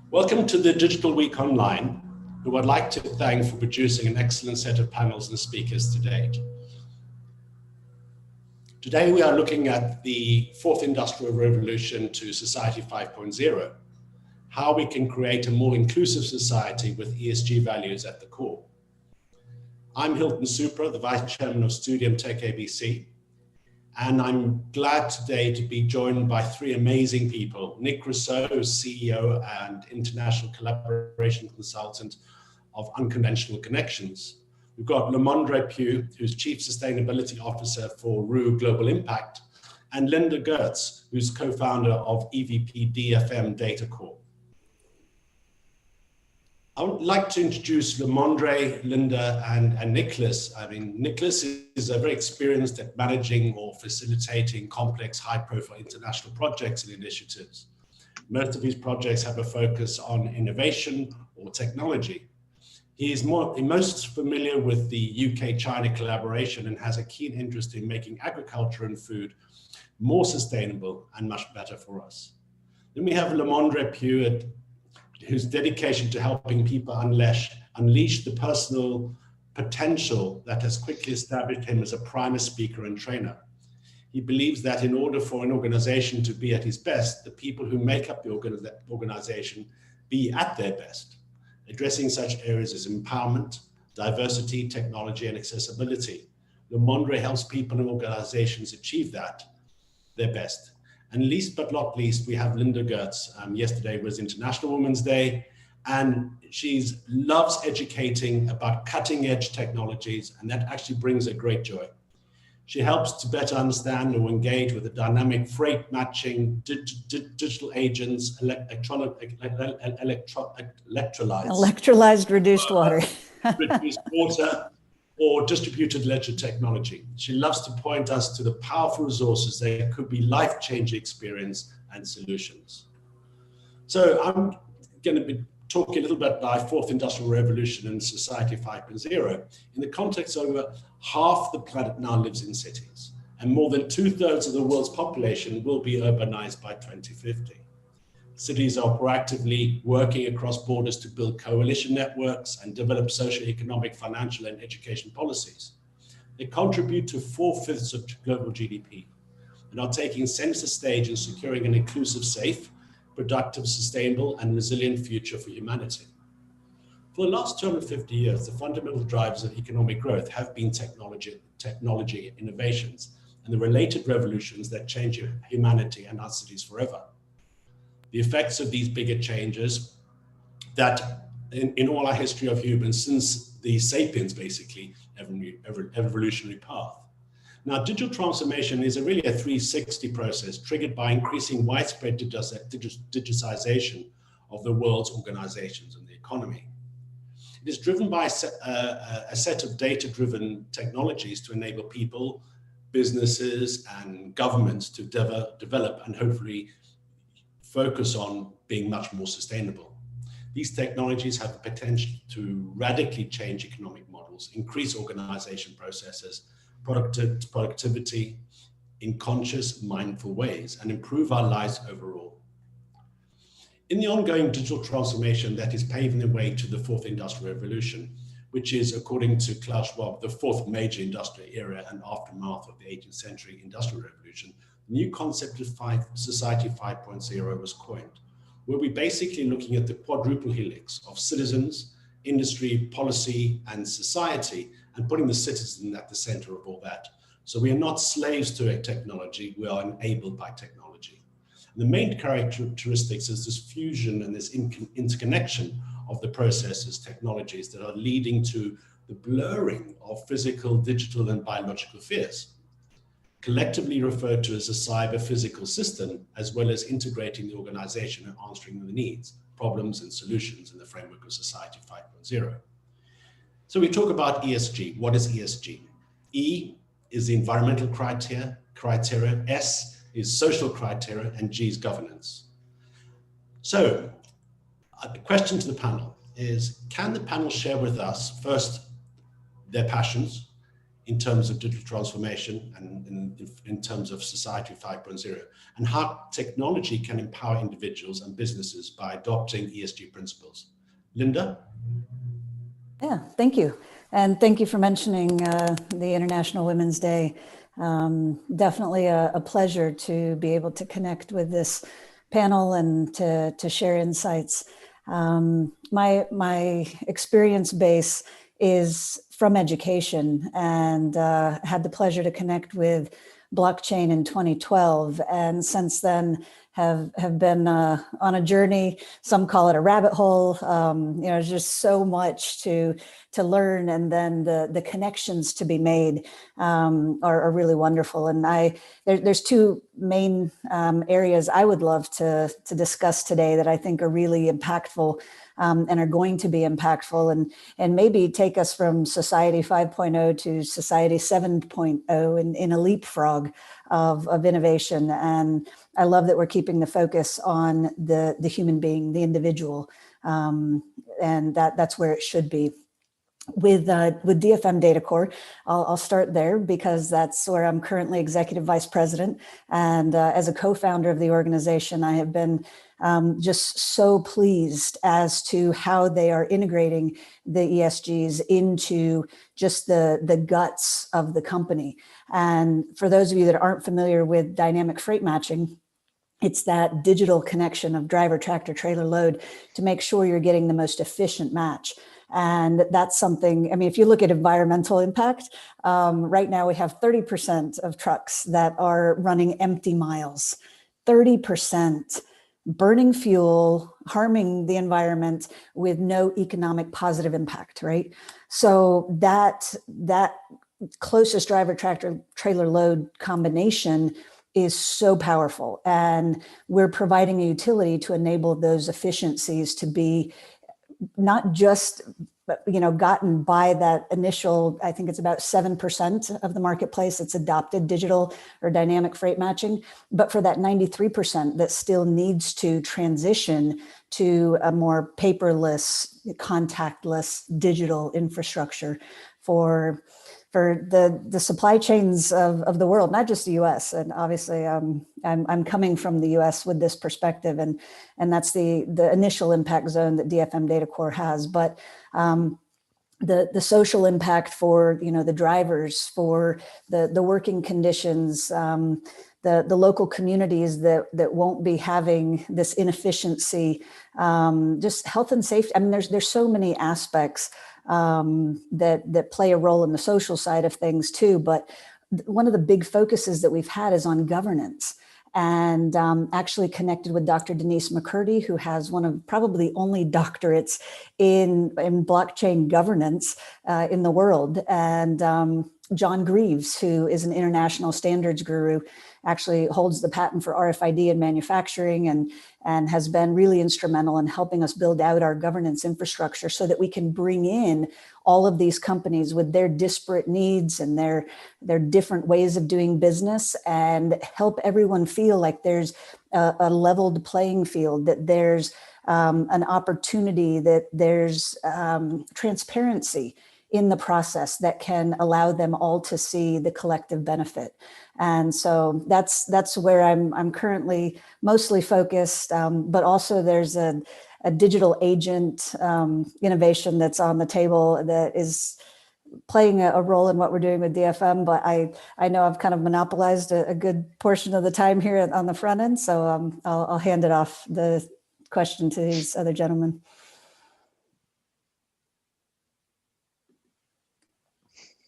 Welcome to the Digital Week Online, who I'd like to thank for producing an excellent set of panels and speakers today. Today we are looking at the fourth industrial revolution to Society 5.0, how we can create a more inclusive society with ESG values at the core. I'm Hilton Supra, the Vice Chairman of Studium Tech ABC, and I'm glad today to be joined by three amazing people. Nick Rousseau, who's CEO and International Collaboration Consultant of Unconventional Connections. We've got Lamondre Pugh, who's Chief Sustainability Officer for RU Global Impact, and Linda Gertz, who's co-founder of EVP DFM Data Corp. I would like to introduce Lamondre, Linda, and Nicholas. Nicholas is very experienced at managing or facilitating complex, high-profile international projects and initiatives. Most of his projects have a focus on innovation or technology. He is most familiar with the UK-China collaboration and has a keen interest in making agriculture and food more sustainable and much better for us. Then we have Lamondre Pugh, whose dedication to helping people unleash the personal potential that has quickly established him as a primer speaker and trainer. He believes that in order for an organization to be at its best, the people who make up the organization be at their best, addressing such areas as empowerment, diversity, technology, and accessibility. Lamondre helps people and organizations achieve that, their best. And last but not least, we have Linda Gertz. Yesterday was International Women's Day, and she loves educating about cutting-edge technologies, and that actually brings her great joy. She helps to better understand or engage with the dynamic freight matching, digital agents, electrolyzed reduced water, reduced water, or distributed ledger technology. She loves to point us to the powerful resources that could be life-changing experience and solutions. So I'm going to be talking a little bit about fourth industrial revolution and Society 5.0 in the context of over half the planet now lives in cities, and more than 2/3 of the world's population will be urbanized by 2050. Cities are proactively working across borders to build coalition networks and develop socioeconomic, financial, and education policies. They contribute to 4/5 of global GDP and are taking center stage in securing an inclusive, safe, productive, sustainable, and resilient future for humanity. For the last 250 years, the fundamental drivers of economic growth have been technology innovations and the related revolutions that change humanity and our cities forever. The effects of these bigger changes that in all our history of humans since the sapiens, basically, evolutionary path. Now, digital transformation is really a 360 process triggered by increasing widespread digitization of the world's organizations and the economy. It is driven by a set of data-driven technologies to enable people, businesses, and governments to develop and hopefully focus on being much more sustainable. These technologies have the potential to radically change economic models, increase organization processes, productivity in conscious, mindful ways, and improve our lives overall. In the ongoing digital transformation that is paving the way to the fourth industrial revolution, which is, according to Klaus Schwab, the fourth major industrial era and aftermath of the 18th century industrial revolution, the new concept of Society 5.0 was coined, where we're basically looking at the quadruple helix of citizens, industry, policy, and society, and putting the citizen at the center of all that. So we are not slaves to a technology, we are enabled by technology. And the main characteristics is this fusion and this interconnection of the processes, technologies that are leading to the blurring of physical, digital, and biological spheres, collectively referred to as a cyber-physical system, as well as integrating the organization and answering the needs, problems, and solutions in the framework of Society 5.0. So we talk about ESG. What is ESG? E is the environmental criteria, S is social criteria, and G is governance. So the question to the panel is, can the panel share with us first their passions in terms of digital transformation and in terms of Society 5.0, and how technology can empower individuals and businesses by adopting ESG principles. Linda? Yeah, thank you. And thank you for mentioning the International Women's Day. Definitely a pleasure to be able to connect with this panel and to share insights. My experience base is from education, and had the pleasure to connect with blockchain in 2012, and since then have been on a journey. Some call it a rabbit hole. There's just so much to learn, and then the connections to be made are really wonderful. And there's two main areas I would love to discuss today that I think are really impactful and are going to be impactful, and maybe take us from Society 5.0 to Society 7.0 in a leapfrog of innovation. And I love that we're keeping the focus on the human being, the individual, and that's where it should be. With DFM Data Core, I'll start there because that's where I'm currently executive vice president. And as a co-founder of the organization, I have been just so pleased as to how they are integrating the ESGs into just the guts of the company. And for those of you that aren't familiar with dynamic freight matching, it's that digital connection of driver, tractor, trailer, load to make sure you're getting the most efficient match. And that's something, I mean, if you look at environmental impact, right now we have 30% of trucks that are running empty miles, 30% burning fuel, harming the environment with no economic positive impact, right? So that closest driver, tractor, trailer, load combination is so powerful. And we're providing a utility to enable those efficiencies to be not just, gotten by that initial, I think it's about 7% of the marketplace that's adopted digital or dynamic freight matching, but for that 93% that still needs to transition to a more paperless, contactless digital infrastructure for the supply chains of the world, not just the U.S. And obviously, I'm coming from the U.S. with this perspective, and that's the initial impact zone that DFM Data Core has. But the social impact for the drivers, for the working conditions, the local communities that won't be having this inefficiency, just health and safety. I mean, there's so many aspects that play a role in the social side of things too. But one of the big focuses that we've had is on governance, and actually connected with Dr. Denise McCurdy, who has one of probably the only doctorates in blockchain governance in the world. And John Greaves, who is an international standards guru, actually holds the patent for RFID in manufacturing, and has been really instrumental in helping us build out our governance infrastructure so that we can bring in all of these companies with their disparate needs and their different ways of doing business, and help everyone feel like there's a leveled playing field, that there's an opportunity, that there's transparency in the process that can allow them all to see the collective benefit. And so that's where I'm currently mostly focused, but also there's a digital agent innovation that's on the table that is playing a role in what we're doing with DFM, but I know I've kind of monopolized a good portion of the time here on the front end, so I'll hand it off the question to these other gentlemen.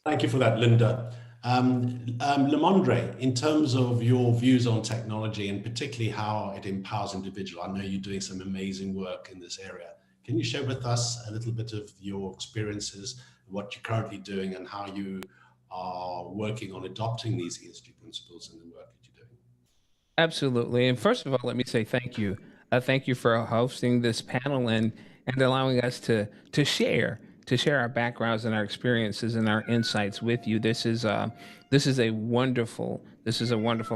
Thank you for that, Linda. Lamondre, in terms of your views on technology and particularly how it empowers individuals, I know you're doing some amazing work in this area. Can you share with us a little bit of your experiences, what you're currently doing, and how you are working on adopting these ESG principles in the work that you're doing? Absolutely. And first of all, let me say thank you. Thank you for hosting this panel and allowing us to share our backgrounds and our experiences and our insights with you. This is a wonderful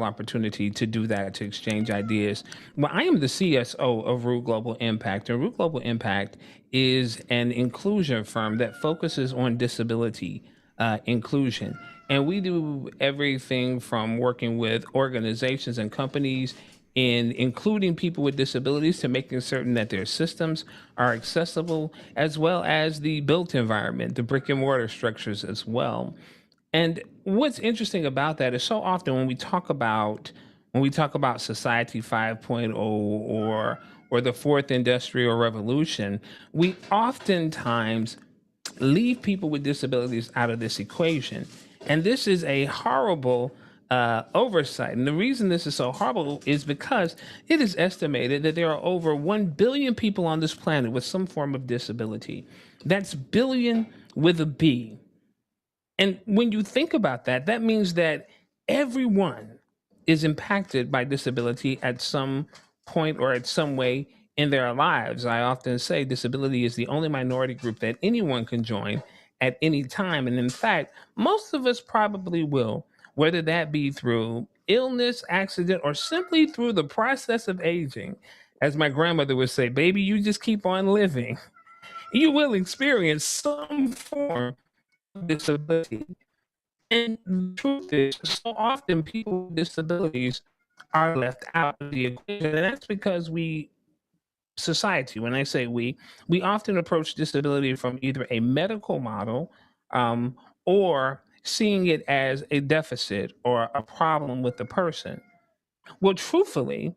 opportunity to do that, to exchange ideas. Well, I am the CSO of Root Global Impact, and Root Global Impact is an inclusion firm that focuses on disability inclusion. And we do everything from working with organizations and companies in including people with disabilities to making certain that their systems are accessible, as well as the built environment, the brick and mortar structures as well. And what's interesting about that is so often when we talk about society 5.0 or the fourth industrial revolution, we oftentimes leave people with disabilities out of this equation. And this is a horrible oversight. And the reason this is so horrible is because it is estimated that there are over 1 billion people on this planet with some form of disability. That's billion with a B. And when you think about that, that means that everyone is impacted by disability at some point or at some way in their lives. I often say disability is the only minority group that anyone can join at any time. And in fact, most of us probably will, whether that be through illness, accident, or simply through the process of aging. As my grandmother would say, baby, you just keep on living. You will experience some form of disability. And the truth is, so often people with disabilities are left out of the equation. And that's because society, when I say we often approach disability from either a medical model um, or seeing it as a deficit or a problem with the person. Well, truthfully,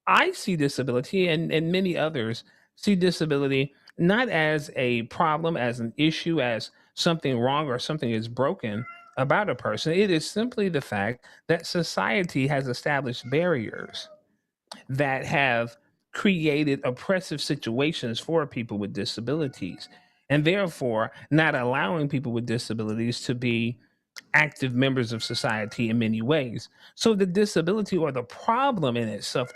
I see disability and many others see disability not as a problem, as an issue, as something wrong or something is broken about a person. It is simply the fact that society has established barriers that have created oppressive situations for people with disabilities, and therefore not allowing people with disabilities to be active members of society in many ways. So the disability or the problem in itself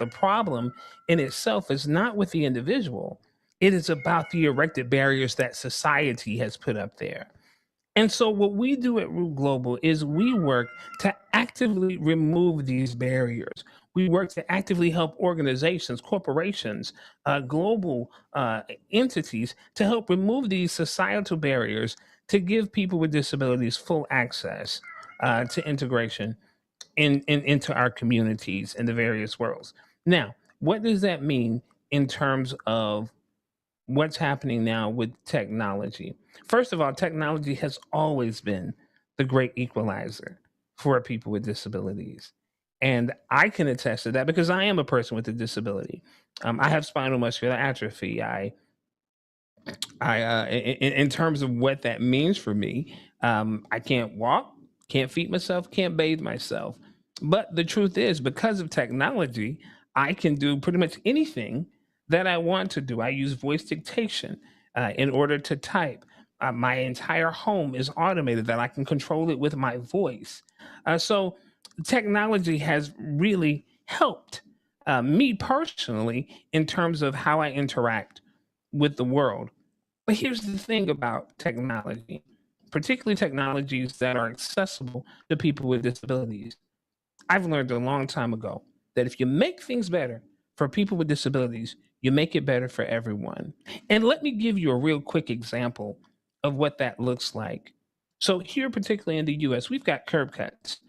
is not with the individual. It is about the erected barriers that society has put up there. And so, what we do at Root Global is we work to actively remove these barriers. We work to actively help organizations, corporations, global entities to help remove these societal barriers to give people with disabilities full access to integration into our communities in the various worlds. Now, what does that mean in terms of what's happening now with technology? First of all, technology has always been the great equalizer for people with disabilities. And I can attest to that because I am a person with a disability. I have spinal muscular atrophy. In terms of what that means for me, I can't walk, can't feed myself, can't bathe myself. But the truth is, because of technology, I can do pretty much anything that I want to do. I use voice dictation in order to type. My entire home is automated that I can control it with my voice. So technology has really helped me personally in terms of how I interact with the world. But here's the thing about technology, particularly technologies that are accessible to people with disabilities. I've learned a long time ago that if you make things better for people with disabilities, you make it better for everyone. And let me give you a real quick example of what that looks like. So, here, particularly in the US, we've got curb cuts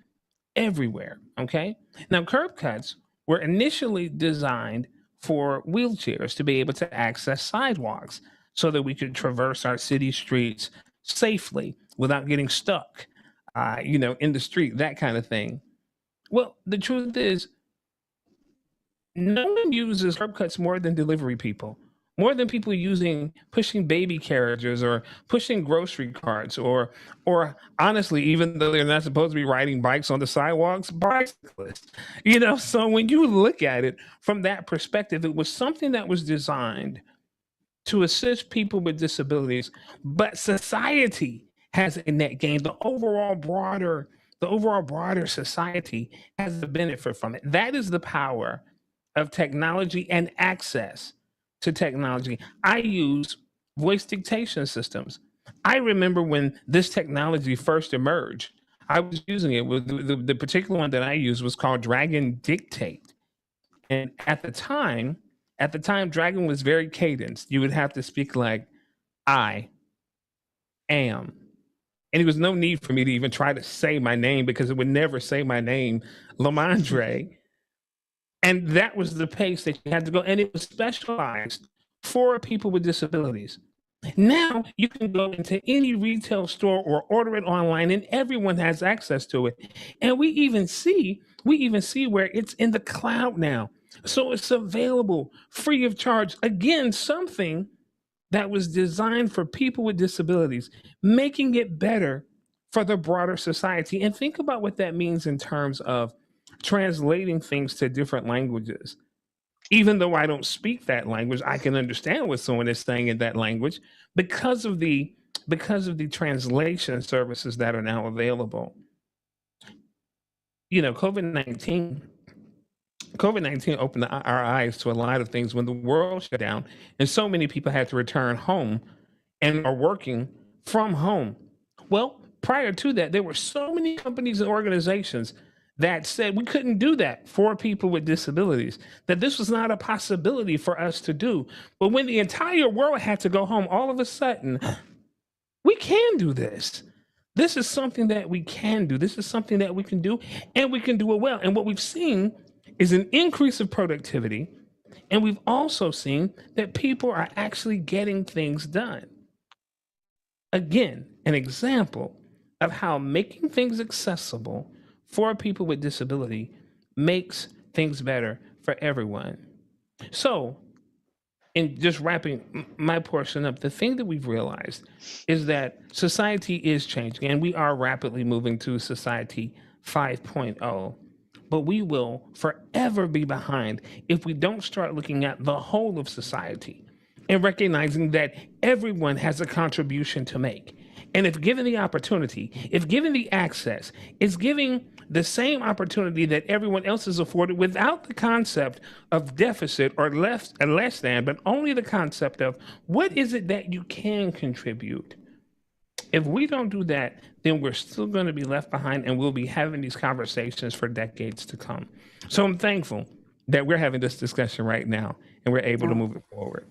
everywhere. Okay. Now, curb cuts were initially designed for wheelchairs to be able to access sidewalks so that we could traverse our city streets safely without getting stuck, in the street, that kind of thing. Well, the truth is, no one uses curb cuts more than delivery people, more than people pushing baby carriages or pushing grocery carts or honestly, even though they're not supposed to be riding bikes on the sidewalks, bicyclists. So when you look at it from that perspective, it was something that was designed to assist people with disabilities, but society has a net gain. The overall broader society has a benefit from it. That is the power of technology and access to technology. I use voice dictation systems. I remember when this technology first emerged. I was using it with the particular one that I used was called Dragon Dictate. And at the time, Dragon was very cadenced. You would have to speak like I am And there was no need for me to even try to say my name because it would never say my name, Lamondre. And that was the pace that you had to go. And it was specialized for people with disabilities. Now you can go into any retail store or order it online and everyone has access to it. And we even see where it's in the cloud now. So it's available free of charge. Again, something that was designed for people with disabilities, making it better for the broader society. And think about what that means in terms of translating things to different languages. Even though I don't speak that language, I can understand what someone is saying in that language because of the translation services that are now available. You know, COVID-19 opened our eyes to a lot of things when the world shut down and so many people had to return home and are working from home. Well, prior to that, there were so many companies and organizations that said we couldn't do that for people with disabilities, that this was not a possibility for us to do. But when the entire world had to go home, all of a sudden, we can do this. This is something that we can do. This is something that we can do, and we can do it well. And what we've seen is an increase of productivity, and we've also seen that people are actually getting things done. Again, an example of how making things accessible for people with disability makes things better for everyone. So, in just wrapping my portion up, the thing that we've realized is that society is changing and we are rapidly moving to society 5.0. But we will forever be behind if we don't start looking at the whole of society and recognizing that everyone has a contribution to make. And if given the opportunity, if given the access, it's giving the same opportunity that everyone else is afforded without the concept of deficit or less than, but only the concept of what is it that you can contribute. If we don't do that, then we're still going to be left behind and we'll be having these conversations for decades to come. So I'm thankful that we're having this discussion right now and we're able to move it forward.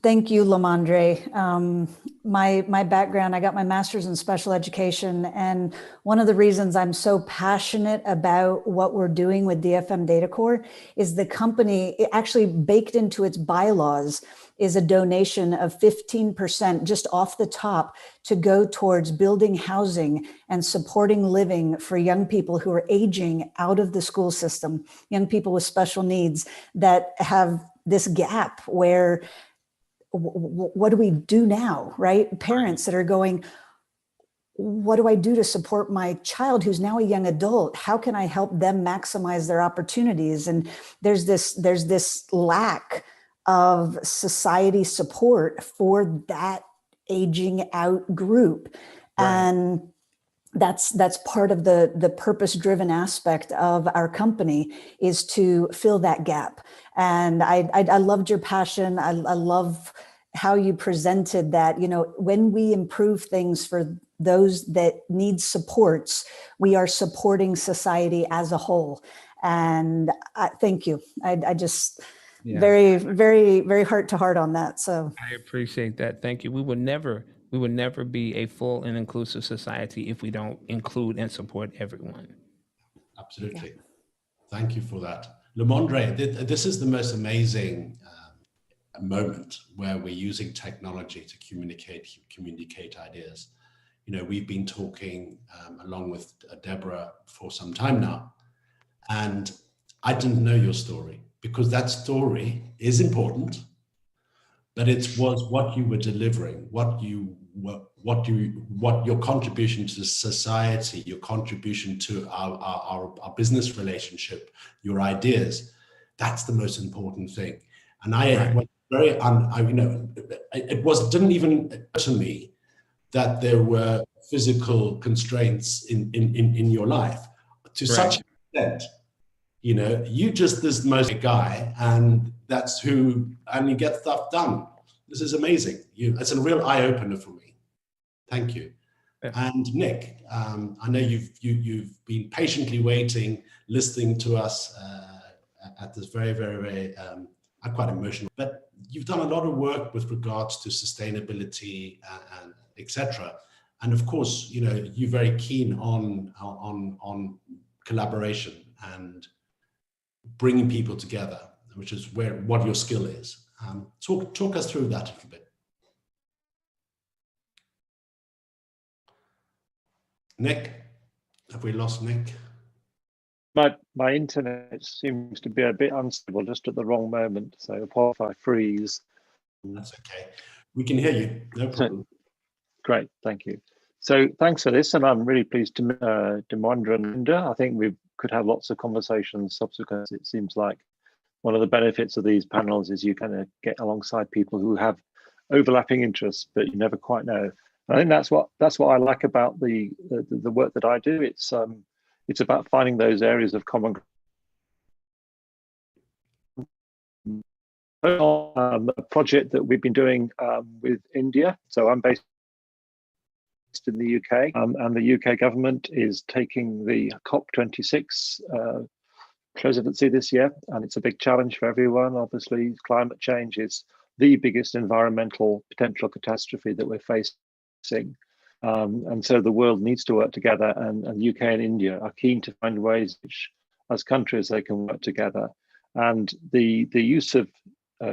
Thank you, Lamondre. My background, I got my master's in special education. And one of the reasons I'm so passionate about what we're doing with DFM Data Core is the company, it actually baked into its bylaws is a donation of 15% just off the top to go towards building housing and supporting living for young people who are aging out of the school system, young people with special needs that have this gap where what do we do now, right? Parents that are going, what do I do to support my child who's now a young adult? How can I help them maximize their opportunities? And there's this lack of society support for that aging out group. Right. And that's part of the purpose-driven aspect of our company is to fill that gap. And I loved your passion. I love how you presented that, you know, when we improve things for those that need supports, we are supporting society as a whole. And thank you. I just very, very, very heart to heart on that. So I appreciate that. Thank you. We will never be a full and inclusive society if we don't include and support everyone. Absolutely. Yeah. Thank you for that. Lamondre, this is the most amazing moment where we're using technology to communicate ideas. You know, we've been talking along with Deborah for some time now, and I didn't know your story because that story is important, but it was what you were delivering, what your contribution to society, your contribution to our business relationship, your ideas. That's the most important thing. And didn't even occur to me that there were physical constraints in your life to such an extent. You know, you just this most guy, and that's who, and you get stuff done. This is amazing. It's a real eye opener for me. Thank you. Yeah. And Nick, I know you've been patiently waiting, listening to us at this very, very, very quite emotional. But you've done a lot of work with regards to sustainability and etc. And of course, you know, you're very keen on collaboration and bringing people together, which is what your skill is. Talk us through that a little bit. Nick, have we lost Nick? My internet seems to be a bit unstable just at the wrong moment, so if I freeze. That's okay. We can hear you, no problem. Great, thank you. So thanks for this, and I'm really pleased to Demandra and Linda. I think we could have lots of conversations subsequent. It seems like one of the benefits of these panels is you kind of get alongside people who have overlapping interests, but you never quite know. And I think that's what I like about the work that I do. It's about finding those areas of common a project that we've been doing with India. So I'm based in the UK, and the UK government is taking the COP26 presidency this year, and it's a big challenge for everyone. Obviously, climate change is the biggest environmental potential catastrophe that we're facing. And so the world needs to work together, and the UK and India are keen to find ways which, as countries, they can work together. And the use of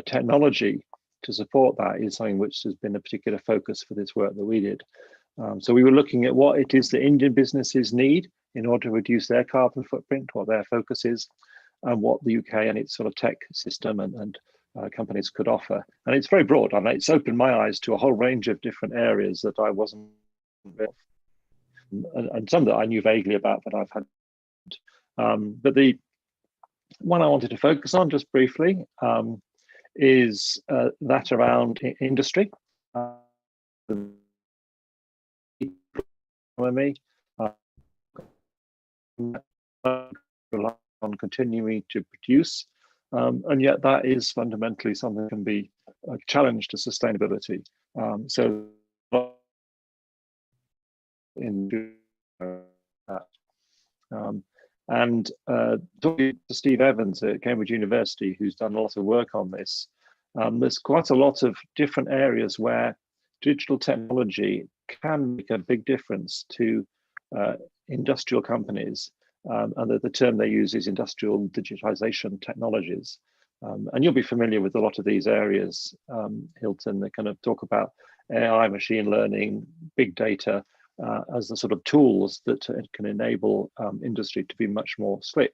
technology to support that is something which has been a particular focus for this work that we did. So we were looking at what it is that Indian businesses need in order to reduce their carbon footprint, what their focus is, and what the UK and its sort of tech system and companies could offer. And it's very broad. I mean, it's opened my eyes to a whole range of different areas that I wasn't with, and some that I knew vaguely about, but I've had. But the one I wanted to focus on just briefly is that around industry. On continuing to produce, and yet that is fundamentally something that can be a challenge to sustainability. So in that. And talking to Steve Evans at Cambridge University, who's done a lot of work on this, there's quite a lot of different areas where digital technology can make a big difference to industrial companies. And the term they use is industrial digitization technologies. And you'll be familiar with a lot of these areas, Hilton. They kind of talk about AI, machine learning, big data, as the sort of tools that can enable industry to be much more slick.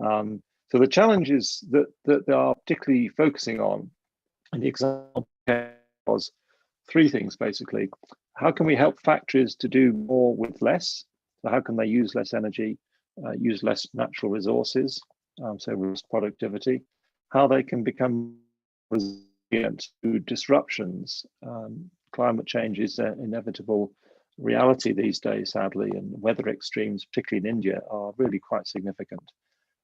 So the challenges that they are particularly focusing on, and the example was three things basically. How can we help factories to do more with less? So how can they use less energy, use less natural resources, so reduce productivity? How they can become resilient to disruptions. Climate change is an inevitable reality these days, sadly, and weather extremes, particularly in India, are really quite significant.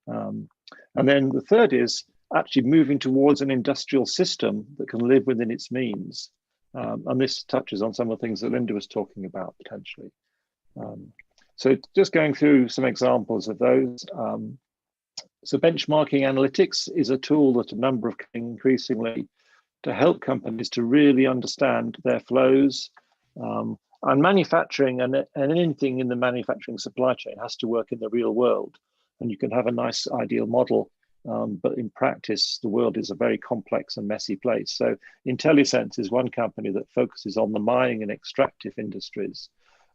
And then the third is actually moving towards an industrial system that can live within its means. And this touches on some of the things that Linda was talking about potentially. So just going through some examples of those. So benchmarking analytics is a tool that a number of increasingly to help companies to really understand their flows. And manufacturing and anything in the manufacturing supply chain has to work in the real world. And you can have a nice ideal model, but in practice, the world is a very complex and messy place. So IntelliSense is one company that focuses on the mining and extractive industries,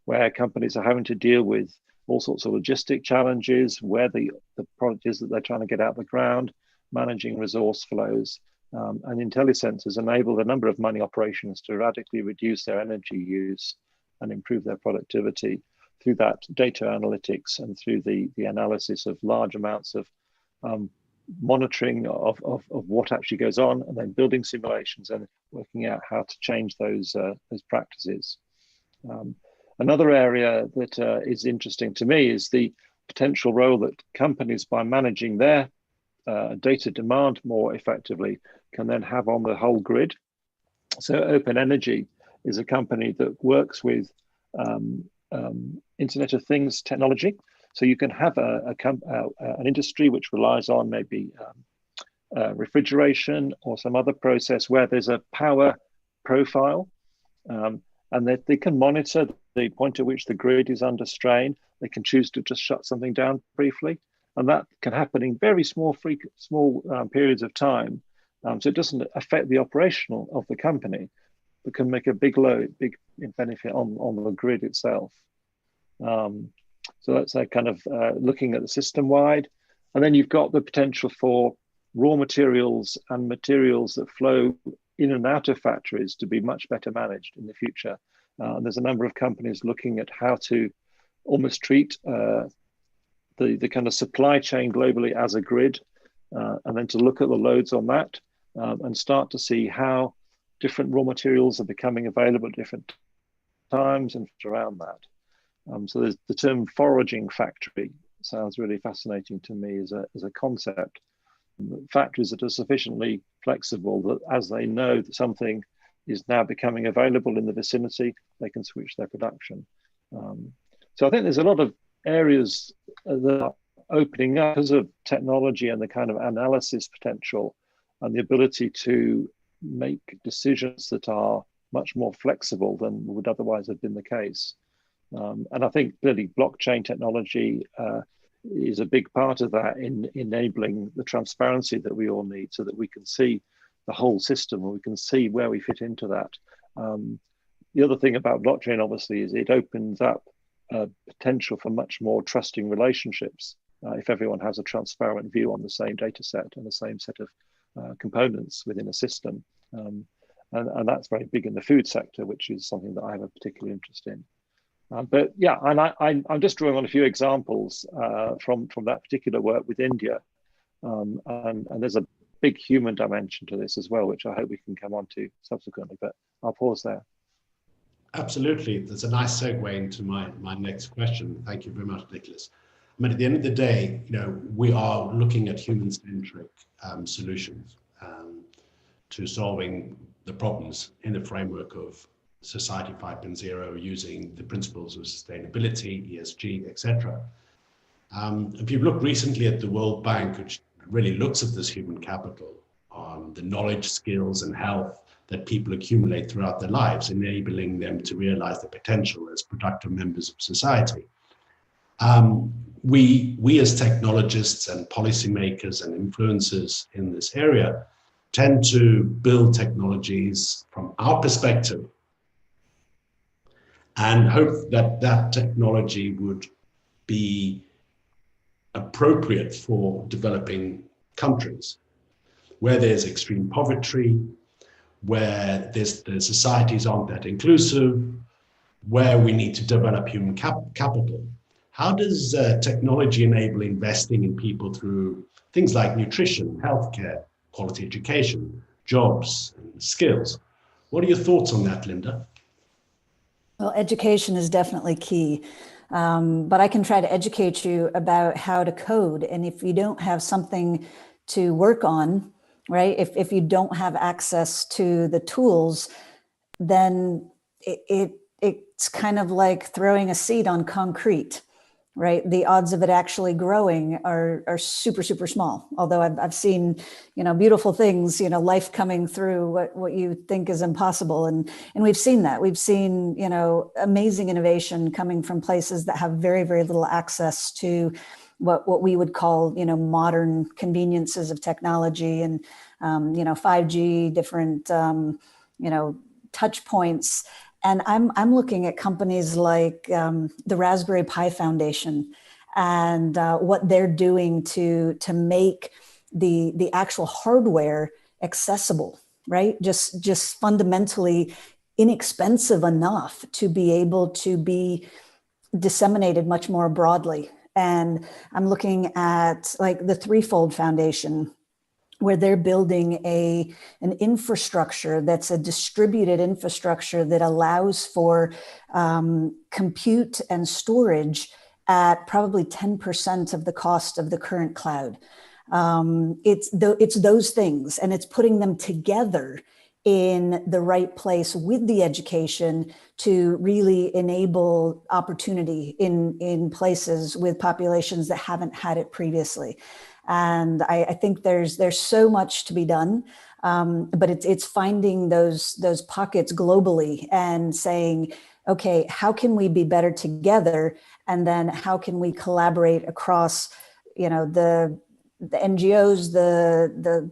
where companies are having to deal with all sorts of logistic challenges, where the product is that they're trying to get out of the ground, managing resource flows. And IntelliSense has enabled a number of mining operations to radically reduce their energy use and improve their productivity through that data analytics and through the analysis of large amounts of monitoring of what actually goes on, and then building simulations and working out how to change those practices. Another area that is interesting to me is the potential role that companies, by managing their data demand more effectively, can then have on the whole grid. So Open Energy is a company that works with Internet of Things technology. So you can have an industry which relies on maybe refrigeration or some other process where there's a power profile. and they can monitor the point at which the grid is under strain. They can choose to just shut something down briefly, and that can happen in very small periods of time. So it doesn't affect the operational of the company, but can make a big benefit on the grid itself. So that's a kind of looking at the system-wide. And then you've got the potential for raw materials and materials that flow in and out of factories to be much better managed in the future. There's a number of companies looking at how to almost treat the kind of supply chain globally as a grid, and then to look at the loads on that and start to see how different raw materials are becoming available at different times and around that. So there's the term foraging factory sounds really fascinating to me as a concept. Factories that are sufficiently flexible that as they know that something is now becoming available in the vicinity, they can switch their production. So I think there's a lot of areas that are opening up because of technology and the kind of analysis potential and the ability to make decisions that are much more flexible than would otherwise have been the case. And I think clearly blockchain technology is a big part of that in enabling the transparency that we all need so that we can see the whole system and we can see where we fit into that. The other thing about blockchain, obviously, is it opens up potential for much more trusting relationships if everyone has a transparent view on the same data set and the same set of components within a system. And that's very big in the food sector, which is something that I have a particular interest in. But yeah, and I'm just drawing on a few examples from that particular work with India. And there's a big human dimension to this as well, which I hope we can come on to subsequently, but I'll pause there. Absolutely. That's a nice segue into my next question. Thank you very much, Nicholas. I mean, at the end of the day, we are looking at human-centric solutions to solving the problems in the framework of Society 5.0 using the principles of sustainability, ESG, etc. If you've looked recently at the World Bank, which really looks at this human capital on the knowledge, skills, and health that people accumulate throughout their lives, enabling them to realize their potential as productive members of society. We as technologists and policymakers and influencers in this area tend to build technologies from our perspective and hope that that technology would be appropriate for developing countries where there's extreme poverty, where the societies aren't that inclusive, where we need to develop human capital. How does technology enable investing in people through things like nutrition, healthcare, quality education, jobs, and skills? What are your thoughts on that, Linda? Well, education is definitely key, but I can try to educate you about how to code. And if you don't have something to work on, right, if you don't have access to the tools, then it's kind of like throwing a seed on concrete, right? The odds of it actually growing are super, super small. Although I've seen, beautiful things, life coming through what you think is impossible. And we've seen that. We've seen, amazing innovation coming from places that have very, very little access to what we would call, modern conveniences of technology and, 5G, different, touch points. And I'm looking at companies like the Raspberry Pi Foundation and what they're doing to make the actual hardware accessible, right? Just fundamentally inexpensive enough to be able to be disseminated much more broadly. And I'm looking at like the Threefold Foundation, where they're building an infrastructure that's a distributed infrastructure that allows for compute and storage at probably 10% of the cost of the current cloud. It's those things, and it's putting them together in the right place with the education to really enable opportunity in places with populations that haven't had it previously. And I think there's so much to be done. But it's finding those pockets globally and saying, okay, how can we be better together? And then how can we collaborate across, the NGOs, the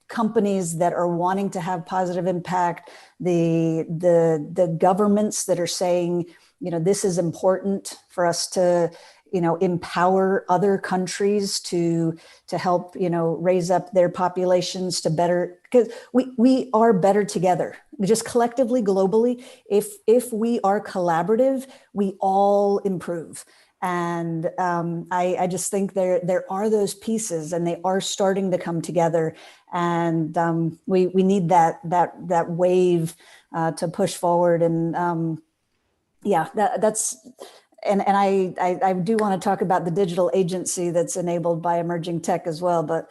companies that are wanting to have positive impact, the governments that are saying, this is important for us to, empower other countries to help, raise up their populations to better, because we are better together, just collectively, globally. If we are collaborative, we all improve. And I just think there are those pieces, and they are starting to come together. And we need that wave to push forward. And that's. And I do want to talk about the digital agency that's enabled by emerging tech as well. But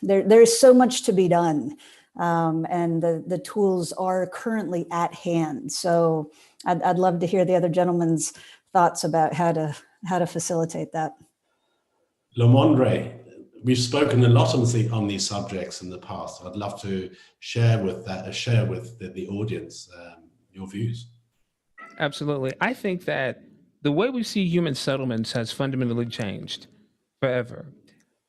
there's so much to be done, and the tools are currently at hand. So I'd love to hear the other gentleman's thoughts about how to facilitate that. Lamondre, we've spoken a lot on these subjects in the past. I'd love to share with the audience your views. Absolutely. I think that the way we see human settlements has fundamentally changed forever.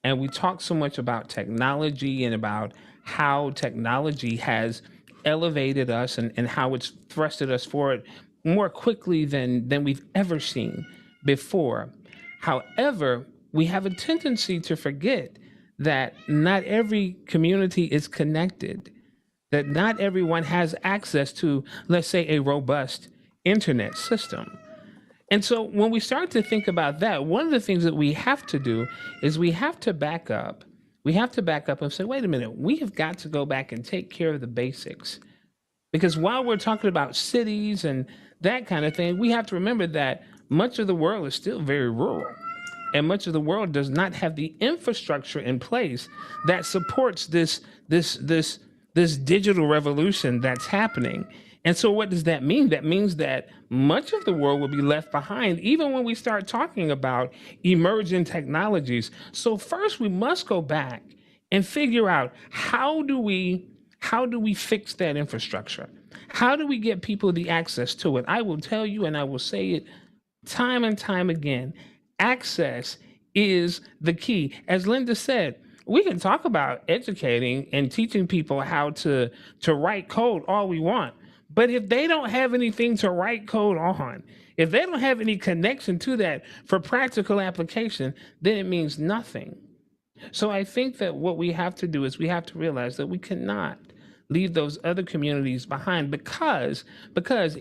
And we talk so much about technology and about how technology has elevated us and how it's thrusted us forward more quickly than we've ever seen before. However, we have a tendency to forget that not every community is connected, that not everyone has access to, let's say, a robust internet system. And so when we start to think about that, one of the things that we have to do is we have to back up. We have to back up and say, wait a minute, we have got to go back and take care of the basics. Because while we're talking about cities and that kind of thing, we have to remember that much of the world is still very rural. And much of the world does not have the infrastructure in place that supports this digital revolution that's happening. And so what does that mean? That means that much of the world will be left behind, even when we start talking about emerging technologies. So first we must go back and figure out how do we fix that infrastructure? How do we get people the access to it? I will tell you, and I will say it time and time again, access is the key. As Linda said, we can talk about educating and teaching people how to write code all we want. But if they don't have anything to write code on, if they don't have any connection to that for practical application, then it means nothing. So I think that what we have to do is we have to realize that we cannot leave those other communities behind, because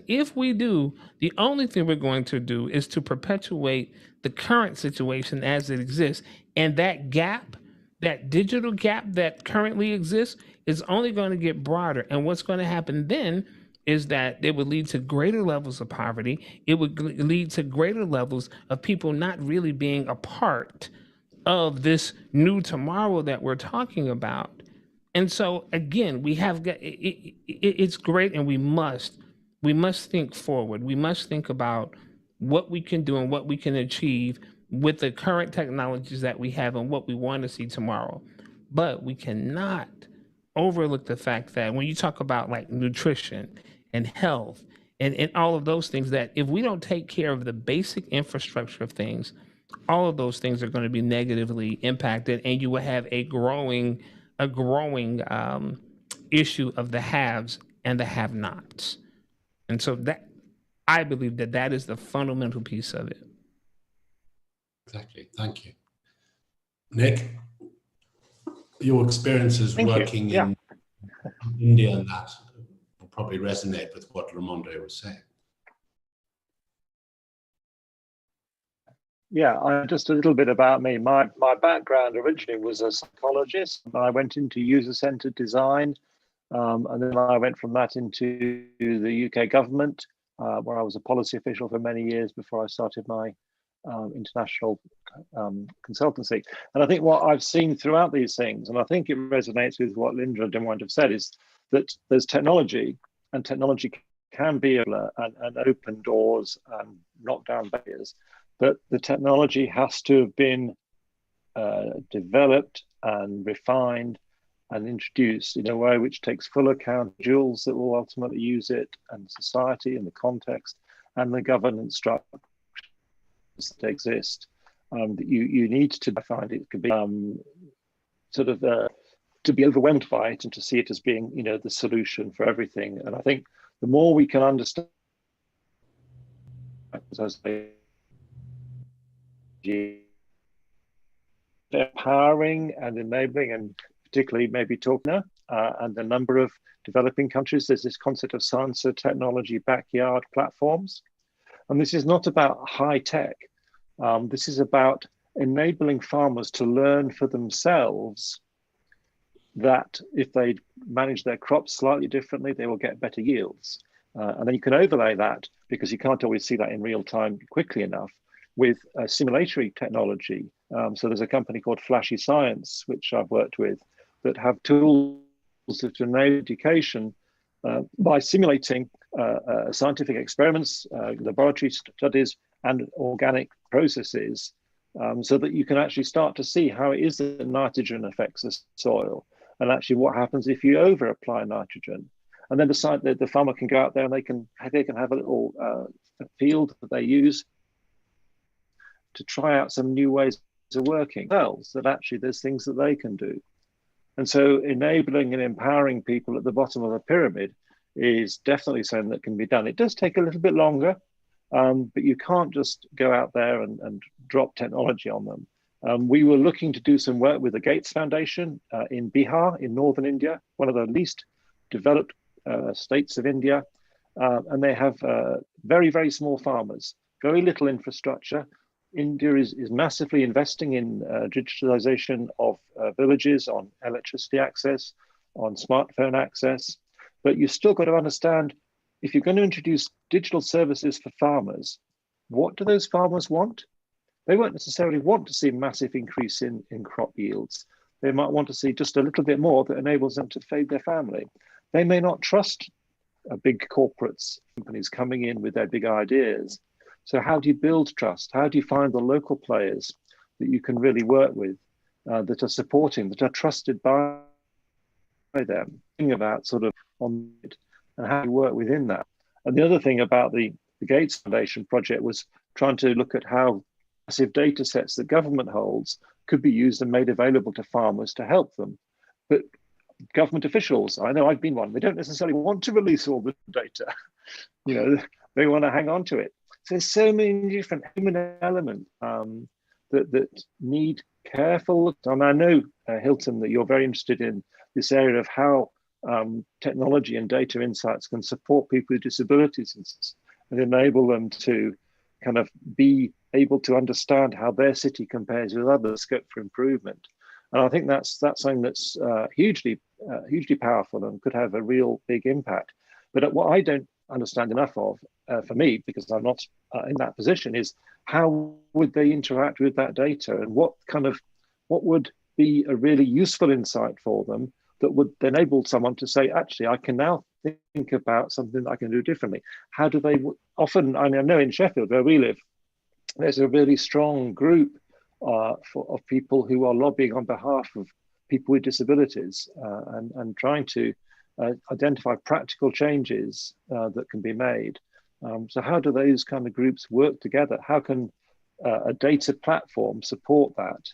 if we do, the only thing we're going to do is to perpetuate the current situation as it exists. And that gap, that digital gap that currently exists, is only going to get broader. And what's going to happen then is that it would lead to greater levels of poverty. It would lead to greater levels of people not really being a part of this new tomorrow that we're talking about. And so again, we have got it's great, and we must think forward. We must think about what we can do and what we can achieve with the current technologies that we have and what we want to see tomorrow. But we cannot overlook the fact that when you talk about like nutrition and health and all of those things, that if we don't take care of the basic infrastructure of things, all of those things are going to be negatively impacted, and you will have a growing issue of the haves and the have-nots. And so that, I believe that is the fundamental piece of it. Exactly. Thank you. Nick, your experiences working in India and that will probably resonate with what Ramondre was saying. Yeah, just a little bit about me. My background originally was a psychologist. I went into user-centered design, and then I went from that into the UK government, where I was a policy official for many years before I started my international consultancy. And I think what I've seen throughout these things, and I think it resonates with what Linda and Demwand have said, is that there's technology, and technology can be and open doors and knock down barriers. But the technology has to have been developed and refined and introduced in a way which takes full account of individuals that will ultimately use it, and society and the context and the governance structures that exist. That you need to find it could be to be overwhelmed by it and to see it as being, the solution for everything. And I think the more we can understand, as I say, empowering and enabling, and particularly maybe talking and a number of developing countries, there's this concept of science and technology backyard platforms. And this is not about high tech. This is about enabling farmers to learn for themselves that if they manage their crops slightly differently, they will get better yields. And then you can overlay that, because you can't always see that in real time quickly enough, with simulatory technology. So there's a company called Flashy Science, which I've worked with, that have tools that enable education by simulating scientific experiments, laboratory studies, and organic processes, so that you can actually start to see how it is that nitrogen affects the soil, and actually what happens if you over apply nitrogen. And then the farmer can go out there and they can have a little field that they use to try out some new ways of working. That actually there's things that they can do. And so enabling and empowering people at the bottom of a pyramid is definitely something that can be done. It does take a little bit longer, but you can't just go out there and drop technology on them. We were looking to do some work with the Gates Foundation in Bihar, in northern India, one of the least developed states of India. And they have very, very small farmers, very little infrastructure. India is massively investing in digitalization of villages, on electricity access, on smartphone access. But you still got to understand, if you're going to introduce digital services for farmers, what do those farmers want? They won't necessarily want to see a massive increase in crop yields. They might want to see just a little bit more that enables them to feed their family. They may not trust big corporates, companies coming in with their big ideas. So how do you build trust? How do you find the local players that you can really work with, that are supporting, that are trusted by them? Think about sort of on it, and how you work within that. And the other thing about the Gates Foundation project was trying to look at how massive data sets that government holds could be used and made available to farmers to help them. But government officials, I know I've been one, they don't necessarily want to release all the data. They want to hang on to it. So there's so many different human elements that need careful. And I know, Hilton, that you're very interested in this area of how technology and data insights can support people with disabilities and enable them to kind of be able to understand how their city compares with others, scope for improvement. And I think that's something that's hugely powerful and could have a real big impact. But what I don't understand enough of, for me, because I'm not in that position, is how would they interact with that data, and what would be a really useful insight for them that would enable someone to say, actually, I can now think about something that I can do differently. How do they often, I know in Sheffield where we live, there's a really strong group of people who are lobbying on behalf of people with disabilities and trying to identify practical changes that can be made. So how do those kind of groups work together? How can a data platform support that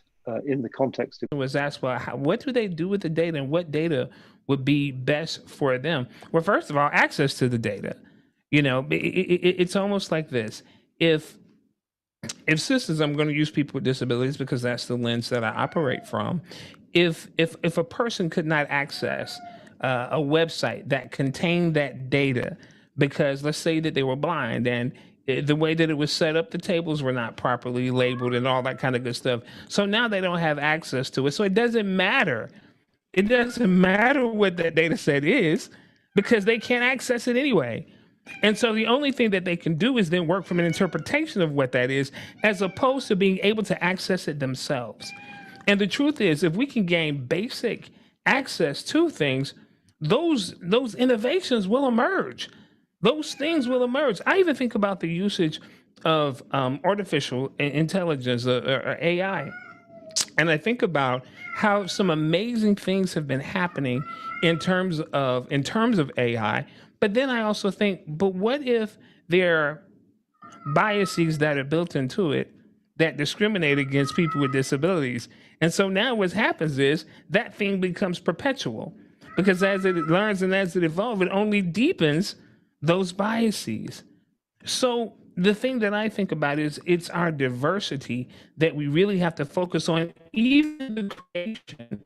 in the context of— It was asked, well, what do they do with the data, and what data would be best for them? Well, first of all, access to the data. It's almost like this. If sisters, I'm going to use people with disabilities because that's the lens that I operate from. If a person could not access a website that contained that data, because let's say that they were blind and the way that it was set up, the tables were not properly labeled and all that kind of good stuff. So now they don't have access to it. So it doesn't matter. It doesn't matter what that data set is, because they can't access it anyway. And so the only thing that they can do is then work from an interpretation of what that is, as opposed to being able to access it themselves. And the truth is, if we can gain basic access to things, those innovations will emerge. Those things will emerge. I even think about the usage of artificial intelligence or AI. And I think about how some amazing things have been happening in terms of AI. But then I also think, but what if there are biases that are built into it that discriminate against people with disabilities? And so now what happens is that thing becomes perpetual, because as it learns and as it evolves, it only deepens those biases. So the thing that I think about is it's our diversity that we really have to focus on, even the creation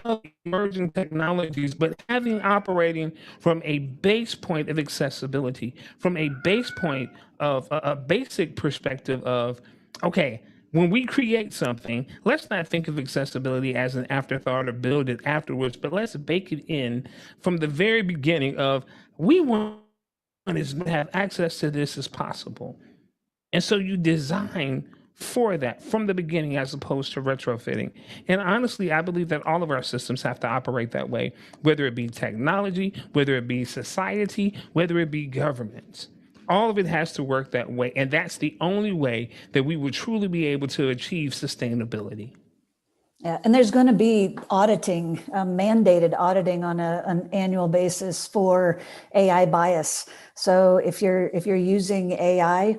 of emerging technologies, but having operating from a base point of accessibility, from a base point of a basic perspective of, okay, when we create something, let's not think of accessibility as an afterthought or build it afterwards, but let's bake it in from the very beginning of, we want is to have access to this as possible. And so you design for that from the beginning as opposed to retrofitting. And honestly, I believe that all of our systems have to operate that way, whether it be technology, whether it be society, whether it be governments. All of it has to work that way. And that's the only way that we will truly be able to achieve sustainability. Yeah, and there's going to be auditing, mandated auditing on an annual basis for AI bias. So if you're using AI,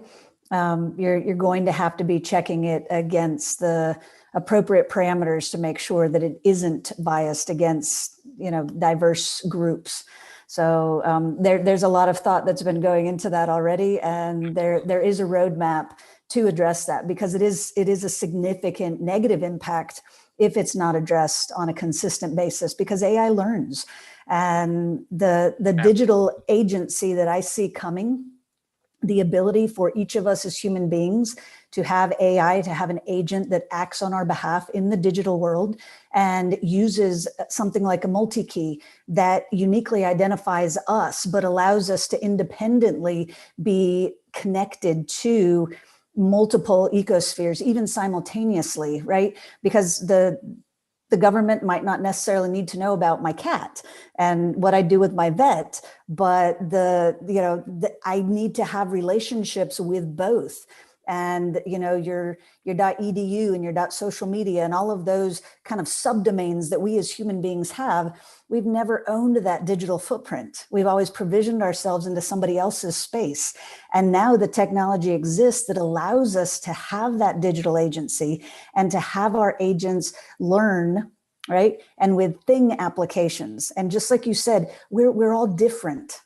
you're going to have to be checking it against the appropriate parameters to make sure that it isn't biased against, diverse groups. So there's a lot of thought that's been going into that already, and there is a roadmap to address that, because it is a significant negative impact if it's not addressed on a consistent basis, because AI learns. And the digital agency that I see coming, the ability for each of us as human beings to have AI, to have an agent that acts on our behalf in the digital world and uses something like a multi-key that uniquely identifies us, but allows us to independently be connected to multiple ecospheres, even simultaneously, right? Because the government might not necessarily need to know about my cat and what I do with my vet, but I need to have relationships with both. And your .edu and your .social media and all of those kind of subdomains that we as human beings have, we've never owned that digital footprint. We've always provisioned ourselves into somebody else's space. And now the technology exists that allows us to have that digital agency and to have our agents learn, right? And with thing applications. And just like you said, we're all different.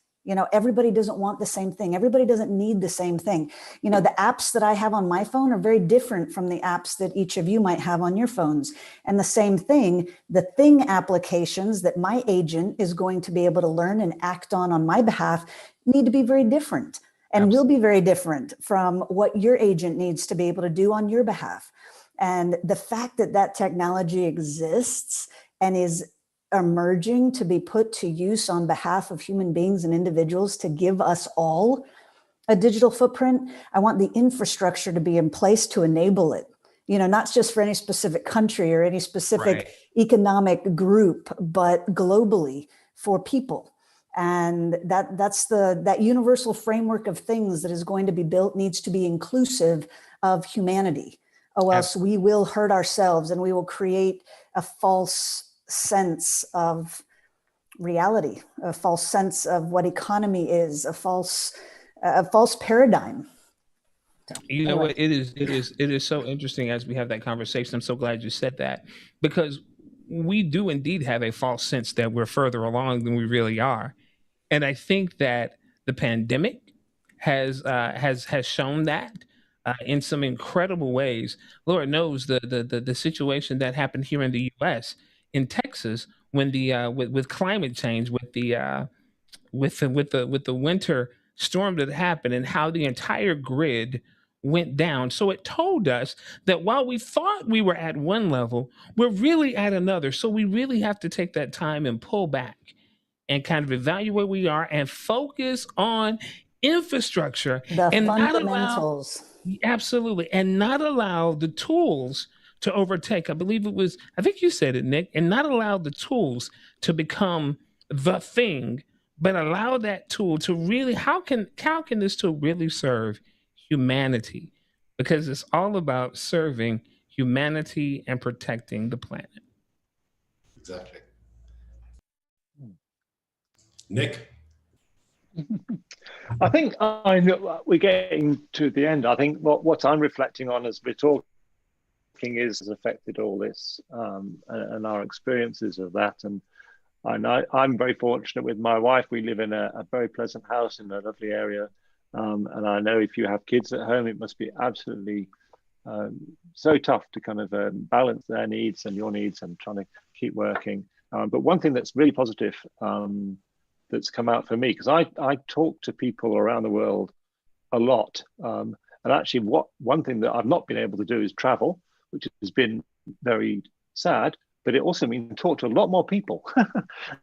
Everybody doesn't want the same thing. Everybody doesn't need the same thing. The apps that I have on my phone are very different from the apps that each of you might have on your phones. And the same thing, the thing applications that my agent is going to be able to learn and act on my behalf need to be very different, and will be very different from what your agent needs to be able to do on your behalf. And the fact that that technology exists and is emerging to be put to use on behalf of human beings and individuals to give us all a digital footprint, I want the infrastructure to be in place to enable it, not just for any specific country or any specific economic group, but globally for people. And that's that universal framework of things that is going to be built needs to be inclusive of humanity, or else we will hurt ourselves and we will create a false sense of reality, a false sense of what economy is, a false paradigm. You know what? It is so interesting as we have that conversation. I'm so glad you said that, because we do indeed have a false sense that we're further along than we really are. And I think that the pandemic has shown that in some incredible ways. Lord knows the situation that happened here in the U.S. in Texas when with climate change, with the winter storm that happened, and how the entire grid went down. So it told us that while we thought we were at one level, we're really at another. So we really have to take that time and pull back and kind of evaluate where we are and focus on infrastructure, The and fundamentals. absolutely, and not allow the tools to overtake. I think you said it, Nick, and not allow the tools to become the thing, but allow that tool to really, how can this tool really serve humanity? Because it's all about serving humanity and protecting the planet. Exactly. Nick? I think we're getting to the end. I think what I'm reflecting on as we're talking has affected all this and our experiences of that. And I'm very fortunate with my wife. We live in a very pleasant house in a lovely area. And I know if you have kids at home, it must be absolutely so tough to kind of balance their needs and your needs and trying to keep working. But one thing that's really positive that's come out for me, because I talk to people around the world a lot. And actually one thing that I've not been able to do is travel, which has been very sad, but it also means talk to a lot more people.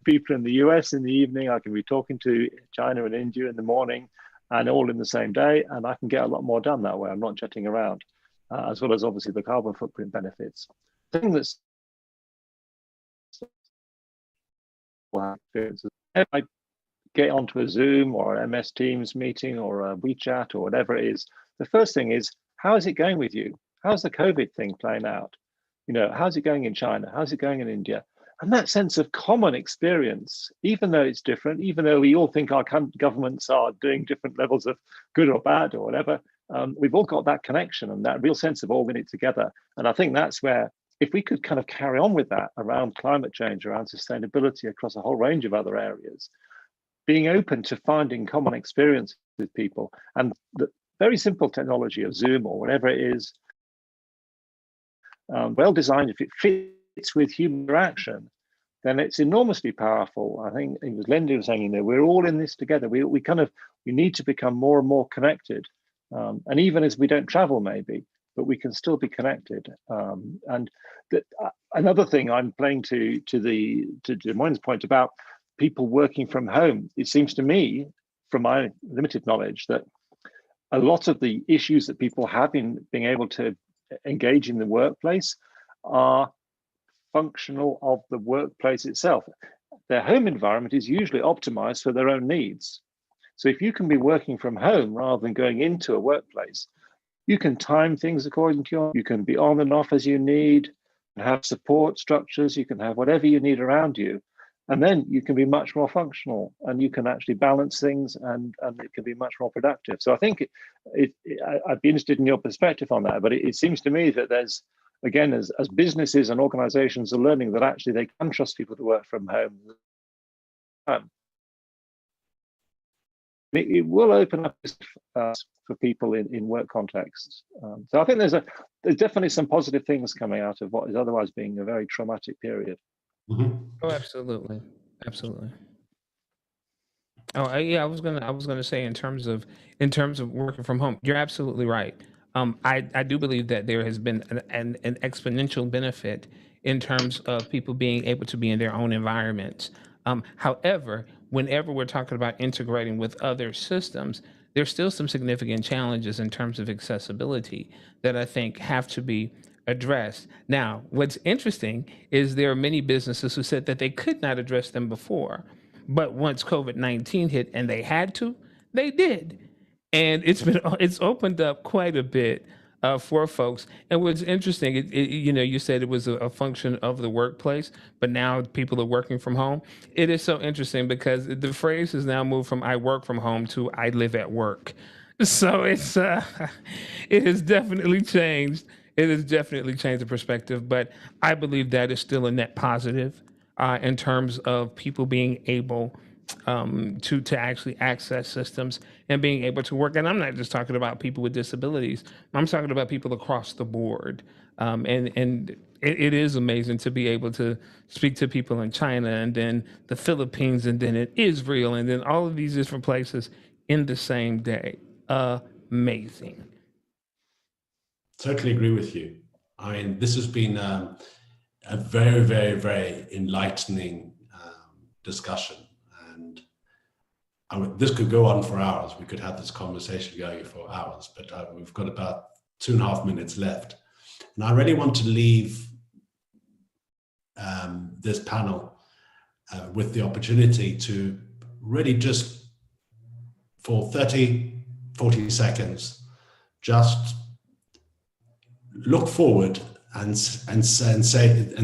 People in the US in the evening, I can be talking to China and India in the morning, and all in the same day, and I can get a lot more done that way. I'm not jetting around, as well as obviously the carbon footprint benefits. The thing that's I get onto a Zoom or an MS Teams meeting or a WeChat or whatever it is, the first thing is, how is it going with you? How's the COVID thing playing out? You know, how's it going in China? How's it going in India? And that sense of common experience, even though it's different, even though we all think our governments are doing different levels of good or bad or whatever, we've all got that connection and that real sense of all in it together. And I think that's where, if we could kind of carry on with that around climate change, around sustainability across a whole range of other areas, being open to finding common experience with people, and the very simple technology of Zoom or whatever it is, well designed, if it fits with human interaction, then it's enormously powerful. I think it was Linda was saying, you know, we're all in this together. We need to become more and more connected, and even as we don't travel, maybe, but we can still be connected. And another thing I'm playing to Moine's point about people working from home, it seems to me, from my limited knowledge, that a lot of the issues that people have in being able to engage in the workplace are functional of the workplace itself. Their home environment is usually optimized for their own needs. So if you can be working from home rather than going into a workplace, you can time things according to you can be on and off as you need, have support structures, you can have whatever you need around you. And then you can be much more functional and you can actually balance things and it can be much more productive. So I think I'd be interested in your perspective on that, but it seems to me that there's, again, as businesses and organizations are learning that actually they can trust people to work from home, it will open up for people in work contexts. So I think there's definitely some positive things coming out of what is otherwise being a very traumatic period. Mm-hmm. Oh, absolutely, absolutely. Oh, yeah. I was gonna say in terms of working from home, you're absolutely right. I do believe that there has been an exponential benefit in terms of people being able to be in their own environments. However, whenever we're talking about integrating with other systems, there's still some significant challenges in terms of accessibility that I think have to be addressed. Now, what's interesting is there are many businesses who said that they could not address them before, but once COVID-19 hit and they had to, they did. And it's opened up quite a bit for folks. And what's interesting, you said it was a function of the workplace, but now people are working from home. It is so interesting because the phrase has now moved from "I work from home" to "I live at work." So it has definitely changed. It has definitely changed the perspective, but I believe that is still a net positive in terms of people being able to actually access systems and being able to work. And I'm not just talking about people with disabilities. I'm talking about people across the board. And it is amazing to be able to speak to people in China and then the Philippines and then in Israel and then all of these different places in the same day. Amazing. Totally agree with you. I mean, this has been a very, very, very enlightening discussion. And this could go on for hours. We could have this conversation going for hours, but we've got about 2.5 minutes left. And I really want to leave this panel with the opportunity to really just for 30, 40 seconds, just look forward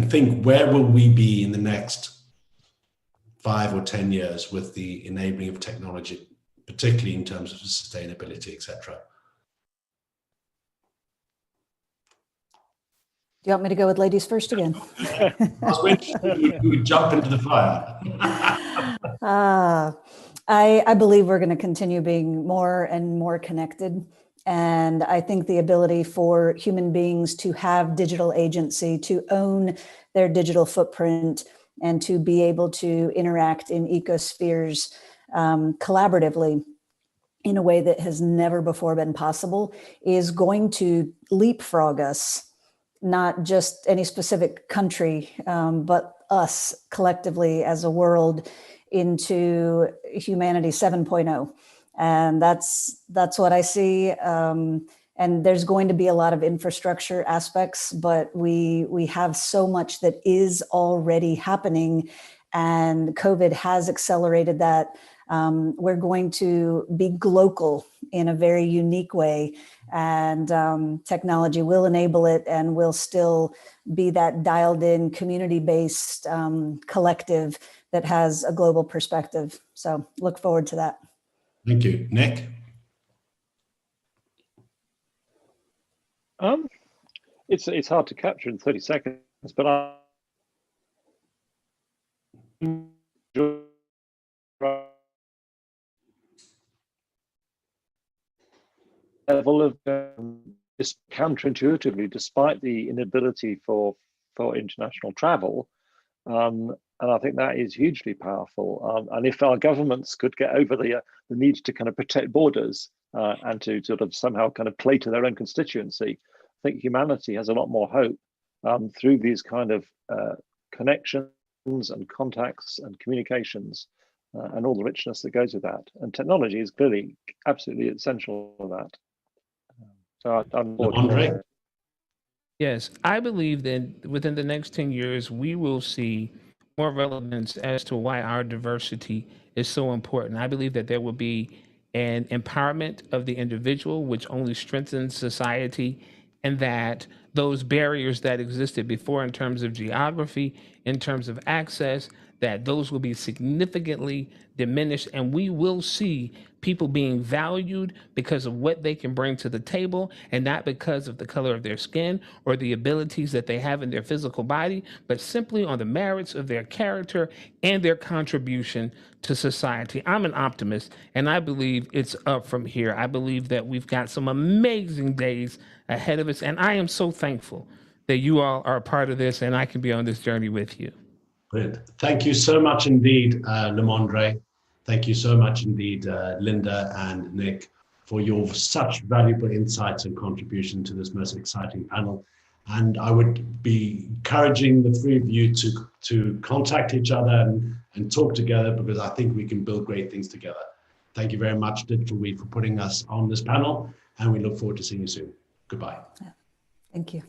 think, where will we be in the next 5 or 10 years with the enabling of technology, particularly in terms of sustainability, etc. Do you want me to go with ladies first again? I was waiting you would jump into the fire. I believe we're going to continue being more and more connected. And I think the ability for human beings to have digital agency, to own their digital footprint, and to be able to interact in ecospheres collaboratively in a way that has never before been possible is going to leapfrog us, not just any specific country, but us collectively as a world into humanity 7.0. And that's what I see. And there's going to be a lot of infrastructure aspects, but we have so much that is already happening, and COVID has accelerated that. We're going to be global in a very unique way, and technology will enable it, and will still be that dialed in community-based collective that has a global perspective. So look forward to that. Thank you. Nick? It's hard to capture in 30 seconds, but I level of counterintuitively, despite the inability for international travel, and I think that is hugely powerful. And if our governments could get over the need to kind of protect borders and to sort of somehow kind of play to their own constituency, I think humanity has a lot more hope through these kind of connections and contacts and communications and all the richness that goes with that. And technology is clearly absolutely essential for that. So I'm Andre? Yes, I believe that within the next 10 years, we will see more relevance as to why our diversity is so important. I believe that there will be an empowerment of the individual, which only strengthens society, and that those barriers that existed before in terms of geography, in terms of access, that those will be significantly diminished, and we will see people being valued because of what they can bring to the table, and not because of the color of their skin or the abilities that they have in their physical body, but simply on the merits of their character and their contribution to society. I'm an optimist, and I believe it's up from here. I believe that we've got some amazing days ahead of us, and I am so thankful that you all are a part of this, and I can be on this journey with you. Brilliant. Thank you so much indeed, Lamondre. Thank you so much indeed, Linda and Nick, for your such valuable insights and contribution to this most exciting panel. And I would be encouraging the three of you to contact each other and talk together, because I think we can build great things together. Thank you very much, Digital Week, for putting us on this panel, and we look forward to seeing you soon. Goodbye. Thank you.